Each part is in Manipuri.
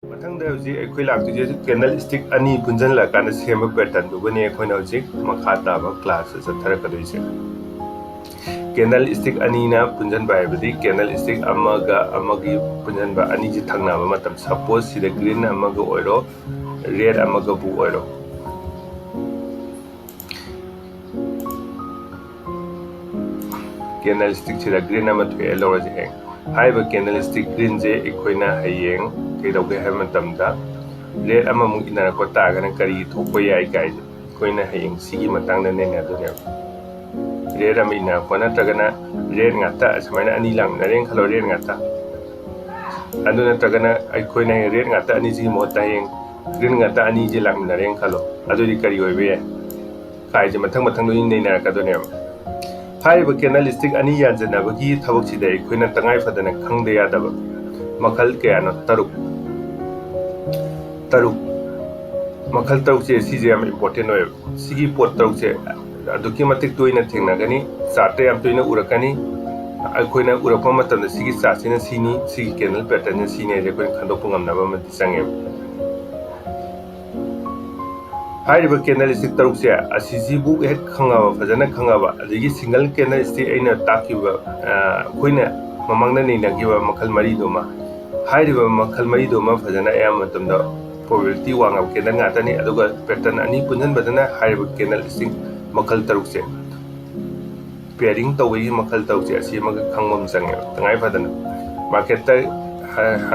मथंग अखोई लाक्तुजे कैंडल स्टिक अनी पुंजनलकान सेम पैटर्न दुबने अखोइना हजिक मखा ताबा क्लास चथरकदोइसे कैंडल स्टिक अनीना पुंजनबा हाइबदि कैंडल स्टिक अमगा अमगी पुंजनबा अनी जी थंगनाबा मतम सपोज सिदा ग्रीन अमगा ओइरो रेड अमगा बु ओइरो कैंडल स्टिक सिदा ग्रीन अमा थोए लौरजे हें हाइबा कैंडल स्टिक ग्रीन जे अखोइना हयेंग कईदौगे है मतमदा रेड अमा मुग इनरको तागना करी थोको याई गाइ अखोइना हयेंग सिगी मतंगना नेना दुने रेड अमा इनरको नत्रगना रेड ngata असमाइना अनी लांगनरें खलो रेड ngata अदु नत्रगना अखोइना रेड ngata अनी जी मोता हयेंग ग्रीन ngata अनी जी लांगनरें खलो अदुदि करी ओइबे काइ जे मथंग मथंग दुनि नेनारकदोने हाइबा कैंडल स्टिक अनी यानजनाबगी थबकसिदा अखोइना तंगाइ फदना खंगदे यादबा मखल कयानो तरुक मखल तरुक से सिजे याम इम्पोर्टेंट होय सिगी पोट तरुक से अदुकी मतिक तोइना थेंगनागनी चाटे याम तोइना उरकनी अखोइना उरकपा मतमदा सिगी चासिना सिनी सिगी कैंडल पैटर्न सिने जे कोइ खंदोप ngamnaba मति संगे हाइरिबा कैंडल स्टिक तरुक से असिजिबु हेक खंगाबा फजना खंगाबा अदिगी सिंगल कैंडल स्टिक अइना ताकिबा अखोइना ममंगना नेनागिबा मखल मरीदोमा हाइरिबा मखल मरीदोमा फजना अयाम मतमदा प्रोबेबिलिटी वांगा कैंडल ngata अदुगा पैटर्न अनी पुंजनबदना हाइरिबा कैंडल स्टिक मखल तरुक से पेयरिंग तौबगी मखल तरुक से असिमगा खंगबम संगे तंगाइ फदना मार्केट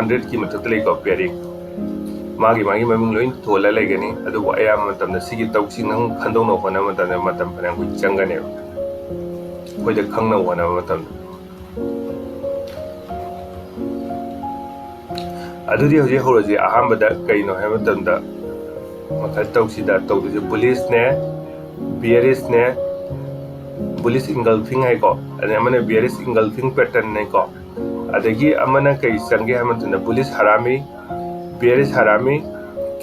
100 की मथक लेको पेयरिंग मागी ममिंग लोइन थोला लेगनी अदुबो अयाम मतमदा सिगी तरुकसिंग नंग खंदोनो होना मतमदा मतम फना कुइ चंगने कोइदा खंगना होना मतमदा अदुदी होजे होरोजे अहामबदा कइनो है मतमदा मखल तौसिदा तौदुजे बुलिश ने बेयरिश ने बुलिश इंगल्फिंग है को अने अमने बेयरिश इंगल्फिंग पैटर्न ने को अदगी अमना कई संगे है मतमदा बुलिश हरामी बेयरिश हरामी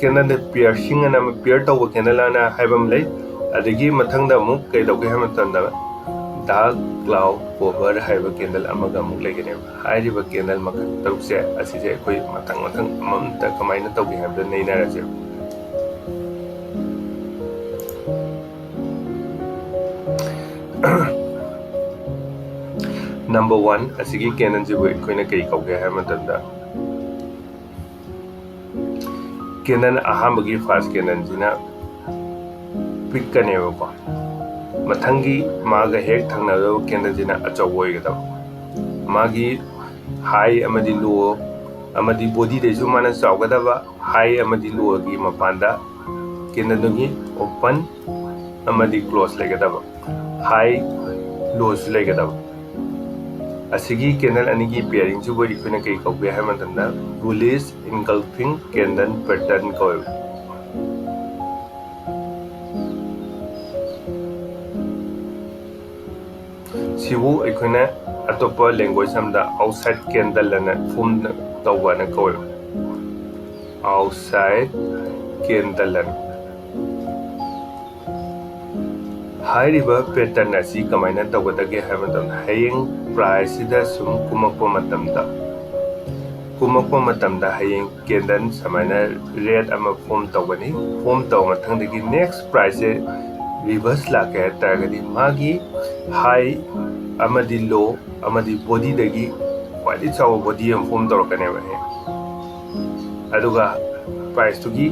कैंडल पियर्सिंग अना पियर तौब कैंडल अना हाइबम ले अदगी मथंगदा मुक कइदौगे है मतमदा डार्क क्लाउड कोवर हाइबा कैंडल अमगा मुक लेगने हाइरिबा कैंडल मखल तरुक से असिजे कोई मथंग मथंग ममता कमाइना तौगे हाइबदा नैनारजे नंबर 1 असिगी कैंडल जे वे कोइना कई कौगे है मतमदा कैंडल अहामबगी फास्ट कैंडल जिना पिकनेबो को मथंगी मागा हेक थंगनादो कैंडल जिना अचौबोइगदब मागी हाई अमदी लो अमदी बॉडी देजु माना चावगदबा हाई अमदी लो गी मपांदा कैंडल दुगी ओपन अमदी क्लोज लेगदबा हाई लो सु लेगदबा असिगी कैंडल अनिगी पेयरिंग जुबो इखुना कई कौगे है मतंदा बुलिश इंगल्फिंग कैंडल पैटर्न को सिबु अखोइना अतोप लैंग्वेज हमदा आउटसाइड कैंडल अना फुम तौबाना कौय आउटसाइड कैंडल हाइरिबा पैटर्न असी कमाइना तौगदगे है मतम हयेंग प्राइस सिदा सुम कुमकपा मतमदा हयेंग कैंडल समाइना रेड अमा फॉर्म तौगनी फॉर्म तौ मथंगदगी नेक्स्ट प्राइस से रिवर्स लाके तागदी मागी हाई अमदी लो अमदी बॉडी दगी क्वाइट चाव बॉडी एम फॉर्म तौरकनेबा हे अदुगा प्राइस तुगी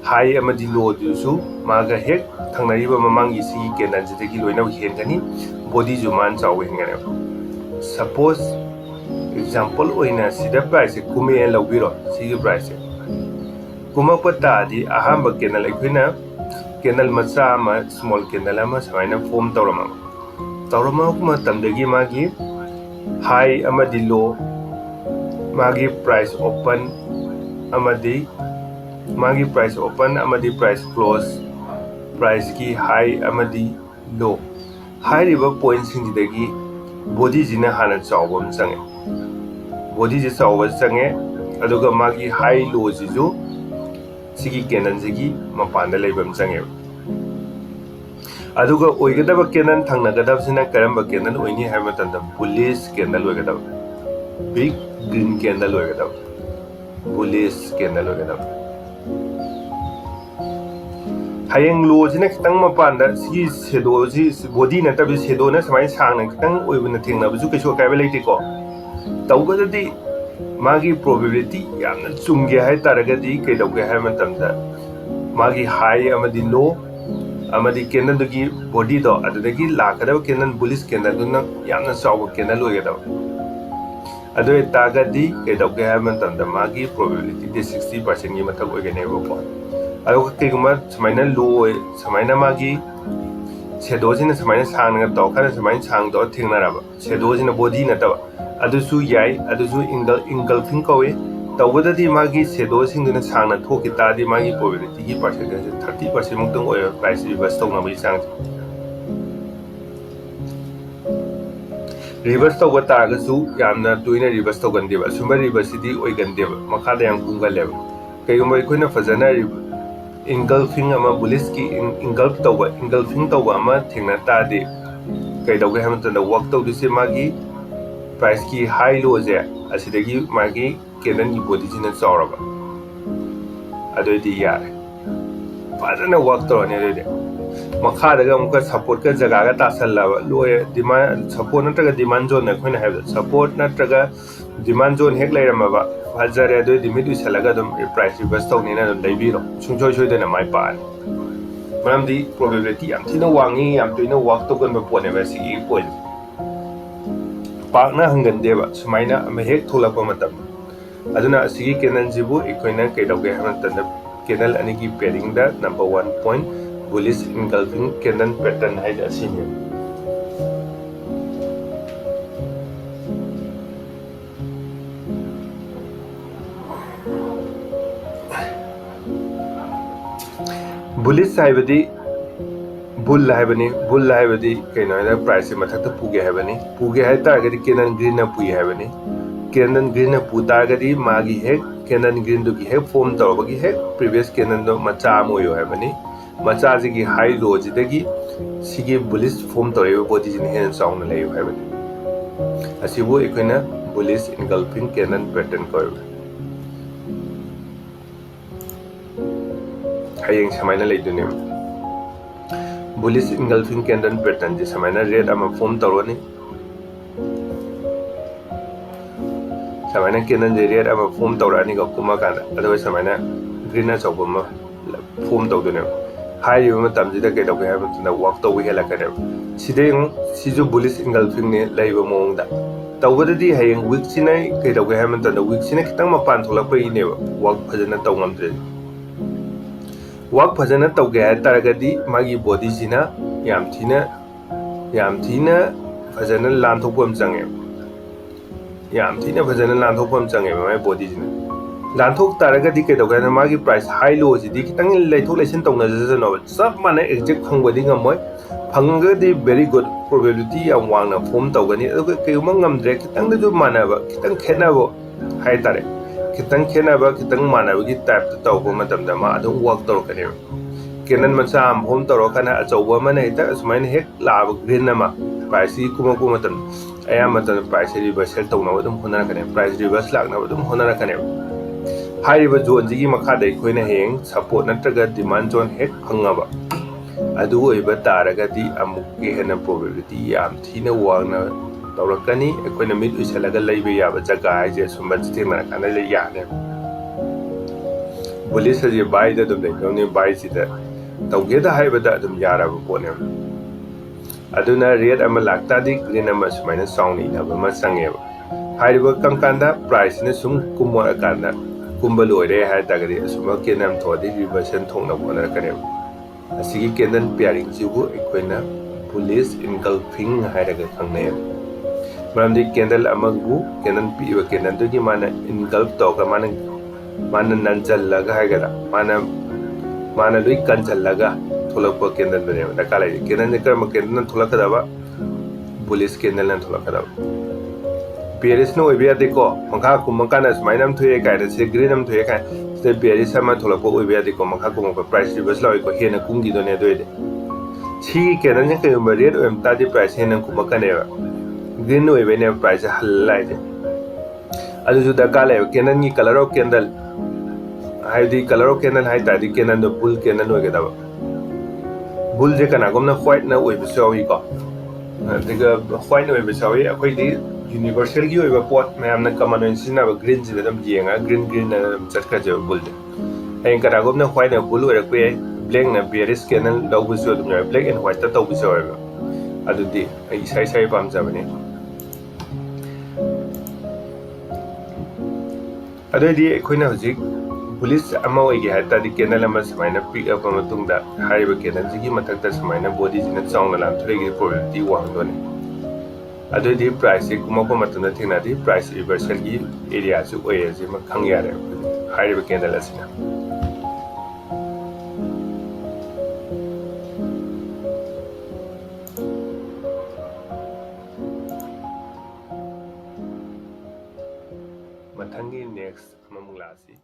हाई अमदी लो दुसु मागा हेक थंगनारिबा ममांगी सिगी कैंडल जिदगी लोइना हेंगनी बॉडी जुमान चाव हेंगने सपोज एग्जांपल ओइना सिदा प्राइस कुमे लौबिरो सिगी प्राइस कुमक पतादी अहाम कैंडल अखोइना कैंडल मचा मा स्मॉल कैंडल अमा समाइना फॉर्म तौरमा मतमदगी मागी हाई अमदी लो मागी प्राइस ओपन अमदी मागी प्राइस ओपन अमदी प्राइस क्लोज प्राइस की हाई अमदी लो हाइरिबा पॉइंट सिंगदगी बॉडी जिना हाना चावबम संगे बॉडी जे चावब संगे अदुगा मागी हाई लो जिजु सिगी कैंडल जिगी मपानदा लेबम संगे अदुगा ओइगदब कैंडल थंगनगदबसिना करंबा कैंडल ओइनी हाइबा तंदा बुलिश कैंडल ओइगदब बिग ग्रीन कैंडल ओइगदब bullish candle ꯑꯣꯏꯒꯗꯕ ꯍꯌꯦꯡ ꯂꯣꯁꯤꯅ ꯈꯤꯇꯪ ꯃꯄꯥꯟꯗ ꯁꯤꯒꯤ ꯁꯦꯗꯣꯁꯤ ꯕꯣꯗꯤ ꯅꯠꯇꯕꯤ ꯁꯦꯗꯣꯅ ꯁꯨꯃꯥꯏꯅ ꯁꯥꯡꯅ ꯈꯤꯇꯪ ꯑꯣꯏꯕꯅ ꯊꯦꯡꯅꯕꯁꯨ ꯀꯩꯁꯨ ꯑꯀꯥꯏꯕ ꯂꯩꯇꯦꯀꯣ ꯇꯧꯕꯗꯗꯤ ꯃꯥꯒꯤ ꯄ꯭ꯔꯣꯕꯦꯕꯤꯂꯤꯇꯤ ꯌꯥꯝꯅ ꯆꯨꯝꯒꯦ ꯍꯥꯏꯇꯥꯔꯒꯗꯤ ꯀꯩꯗꯧꯒꯦ ꯍꯥꯏꯕ ꯃꯇꯝꯗ ꯃꯥꯒꯤ ꯍꯥꯏ ꯑꯃꯗꯤ ꯂꯣ amadi candle dugi body do adudagi lakadaba candle bullish candle duna yamna chawba candle oigadaba adu tagadi kedauge ha matamda magi probability de 60% gi mathak oigane ba adu kiguma samaina low samaina magi shadow sina samaina sangna do kana samaina sang do thingnaraba shadow sina body na taba adusu yai adusu engulfing kawe tawbadadi magi shadow singduna sangna thoki tadi magi probability gi percentage 30% mukdang oy price reverse tawna bai sang reverse tawba taragasu yamna tuina reverse tawgandeba sumba reverse di oigandeba makhada yam kungaleba kaygumba ikoina fazana engulfing ama bullish ki engulfing tawba ama thengna tadi kaidawge hamtanda work tawdise magi price ki high low je asidagi magi candle ki body jina chawraba adoidi yare fazana work tawne de makhadaga amka support ka jaga ga tasallaba loye demand support natraga demand zone na khoina have support natraga demand zone hek lairamaba fazare do limit usalaga dum price reverse tawne na dum daibiro sungchoi choi dena mai pa maramdi probability am thina wangi am toina work to gon ba pone ba si point pakna hangandeba sumaina ama hek tholakpa matam aduna asigi candle jibu ikoina kaidauge hamantanda candle anigi pairing da number 1 point bullish engulfing candle pattern hai asini bullish haibadi bull haibadi kaino da price mathakta puge haibani puge hai targadi candle green na pui haibani candle green na pu targadi magi hek candle green du gi hek form tawbagi hek previous candle do macha moyo haibani macha jigi high low jidagi sigi bullish form taweba body jin hen sound layu haibani asibu ikoina bullish engulfing candle pattern ko hayeng samaina leidune bullish engulfing candle pattern je samaina red ama form tawroni samaina candle je red ama form tawrani ga kuma kana adu samaina green na chawbama form tawdune high matam jida ke dawge ha na work tawi hela kane sideng siju bullish engulfing ne laiba mongda tawbadadi hayeng week sinai ke dawge ha man ta week sinai kitang mapan tholakpai ne work phajana tawngamdre work phajana tawge ha taragadi magi body sina yam thina phajana lanthokpam change yam thina phajana lanthokpam change mai body sina lanthok taragadi ke dawge na magi price high low ji di kitang laithok lesin tawna jano sab mana exact khongbadi ngamoi phangadi very good probability yam wangna form tawgani adu ke ngamdre kitang du manaba kitang khenabo hai tare kitang khenaba kitang manaba gi type to tawbo matamda ma adu work tawkane kenan macha am home tawrokana achawba mana ita asmain hek lab green nama price kuma tam aya matan price reverse tawna adum honara kane price reverse lakna adum honara kane haiba zone jigi makhada ikoina heng support natraga demand zone hek phangaba adu oiba taragadi amukke hena probability yam thina wangna tawrakani ikoina mid usalaga laiba yaba jaga haije sumba thina kana le yane bullish je buy da dum ne buy sida tawge da haiba da dum yaraba pone aduna red ama lakta di green ama sumaina sound ina ba ma sangeba haiba kankanda price ne sum kumwa kanda kumba loire hai tagadi asuma kenam thodi reversion thongna bona kane asigi candle pairing jibu ikoina bullish engulfing hai daga khangne maramdi candle amagu candle piwa candle to gi mana engulf to ka mana nanjal laga hai gara mana lui kanjal laga tholakpa candle bane da kala candle karma candle tholakadaba bullish candle nan tholakadaba bearish no oibya deko mangha kumangkana smainam thuye kaida se green am thuye kai se bearish sama tholako oibya deko mangha kumangka price reverse lawi ko hena kungi do ne doide si kenan ne kai red om ta di price hena kumakane ba green oibya ne price halai je ꯑꯗꯨꯁꯨ ꯗꯔꯀꯥꯔ ꯂꯩꯕ ꯀꯦꯟꯗꯜꯒꯤ ꯀꯂꯔ ꯑꯣꯐ ꯀꯦꯟꯗꯜ ꯍꯥꯏꯗꯤ ꯀꯂꯔ ꯑꯣꯐ ꯀꯦꯟꯗꯜ ꯍꯥꯏ ꯇꯥꯔꯗꯤ ꯀꯦꯟꯗꯜꯗꯣ ꯕꯨꯜ ꯀꯦꯟꯗꯜ ꯑꯣꯏꯒꯗꯕ ꯕꯨꯜꯁꯦ ꯀꯅꯥꯒꯨꯝꯅ ꯍ꯭ꯋꯥꯏꯠꯅ ꯑꯣꯏꯕꯁꯨ ꯌꯥꯎꯏꯀꯣ ꯑꯗꯨꯒ ꯍ꯭ꯋꯥꯏꯠ ꯑꯣꯏꯕꯁꯨ ꯌꯥꯎꯏ ꯑꯩꯈꯣꯏꯗꯤ ꯌꯨꯅꯤꯚꯔꯁꯦꯜꯒꯤ ꯑꯣꯏꯕ ꯄꯣꯠ ꯃꯌꯥꯝꯅ ꯀꯃꯟ ꯑꯣꯏꯅ ꯁꯤꯖꯤꯟꯅꯕ ꯒ꯭ꯔꯤꯟꯁꯤꯗ ꯑꯗꯨꯝ ꯌꯦꯡꯉꯒ ꯒ꯭ꯔꯤꯟꯅ ꯑꯗꯨꯝ ꯆꯠꯈ꯭ꯔꯁꯦꯕ ꯕꯨꯜꯁꯦ ꯍꯌꯦꯡ ꯀꯅꯥꯒꯨꯝꯅ ꯍ꯭ꯋꯥꯏꯠꯅ ꯕꯨꯜ ꯑꯣꯏꯔꯛꯄ ꯌꯥꯏ ꯕ꯭ꯂꯦꯛꯅ ꯕꯤꯌꯔꯤꯁ ꯀꯦꯟꯗꯜ ꯂꯧꯕꯁꯨ ꯑꯗꯨꯝ ꯌꯥꯎꯏ ꯕ꯭ꯂꯦꯛ ꯑꯦꯟ ꯍ꯭ꯋꯥꯏꯠꯇ ꯇꯧꯕꯁꯨ ꯌꯥꯎꯋꯦꯕ ꯑꯗꯨꯗꯤ ꯑꯩ ꯏꯁꯥ ꯄꯥꯝꯖꯕꯅꯤ ꯑꯗꯨꯑꯣꯏꯗꯤ ꯑꯩꯈꯣꯏꯅ ꯍꯧꯖꯤꯛ ꯕꯨꯂꯤꯁ ꯑꯃ ꯑꯣꯏꯒꯦ ꯍꯥꯏ ꯇꯥꯔꯗꯤ ꯀꯦꯟꯗꯜ ꯑꯃ ꯁꯨꯃꯥꯏꯅ ꯄꯤꯛꯑꯕ ꯃꯇꯨꯡꯗ ꯍꯥꯏꯔꯤꯕ ꯀꯦꯟꯗꯜꯁꯤꯒꯤ ꯃꯊꯛꯇ ꯁꯨꯃꯥꯏꯅ ꯕꯣꯗꯤꯁꯤꯅ ꯆꯥꯎꯅ ꯂꯥꯟꯊꯣꯔꯛꯏꯒꯤ ꯄ꯭ꯔꯣꯕꯦꯕꯤꯂꯤꯇꯤ ꯋꯥꯡꯗꯣꯏꯅꯤ ꯑꯗꯨꯑꯣꯏꯗꯤ ꯄ꯭ꯔꯥꯏꯁꯁꯦ ꯀꯨꯝꯃꯛꯄ ꯃꯇꯝꯗ ꯊꯦꯡꯅꯗꯤ ꯄ꯭ꯔꯥꯏꯁ ꯔꯤꯚꯔꯁꯦꯜꯒꯤ ꯑꯦꯔꯤꯌꯥꯁꯨ ꯑꯣꯏꯔꯁꯤꯃ ꯈꯪ ꯌꯥꯔꯦꯕ ꯍꯥꯏꯔꯤꯕ ꯀꯦꯟꯗꯜ ꯑꯁꯤꯅ ꯃꯊꯪꯒꯤ ꯅꯦꯛꯁ ꯑꯃꯃꯨꯛ ꯂꯥꯛꯑꯁꯤ